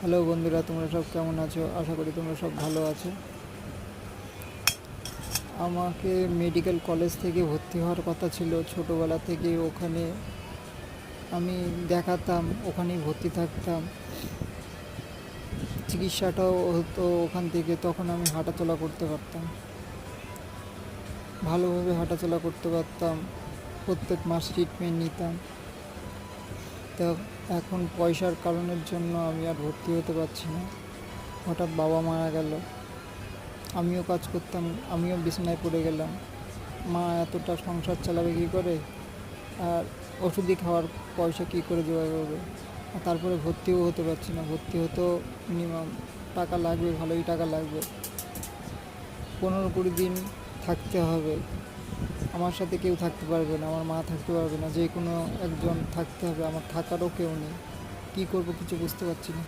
Hello বন্ধুরা, তোমরা সব কেমন আছো? আশা করি তোমরা সব ভালো আছো। আমাকে মেডিকেল কলেজ থেকে ভর্তি হওয়ার কথা ছিল। ছোটোবেলা থেকে ওখানে আমি দেখাতাম, ওখানেই ভর্তি থাকতাম, চিকিৎসাটাও হতো ওখান থেকে। তখন আমি হাঁটাচলা করতে পারতাম, ভালোভাবে হাঁটাচলা করতে পারতাম, প্রত্যেক মাস ট্রিটমেন্ট নিতাম। তো এখন পয়সার কারণের জন্য আমি আর ভর্তি হতে পারছি না। হঠাৎ বাবা মারা গেল, আমিও কাজ করতাম, আমিও বিছানায় পড়ে গেলাম। মা এতটা সংসার চালাবে কী করে, আর ওষুধই খাওয়ার পয়সা কী করে জোগাড় করবে। আর তারপরে ভর্তিও হতে পারছি না। ভর্তি হতেও মিনিমাম টাকা লাগবে, ভালোই টাকা লাগবে। 15-20 দিন থাকতে হবে। আমার সাথে কেউ থাকতে পারবে না, আমার মা থাকতে পারবে না, যে কোনো একজন থাকতে হবে। আমার থাকারও কেউ নেই। কী করবো কিছু বুঝতে পারছি না।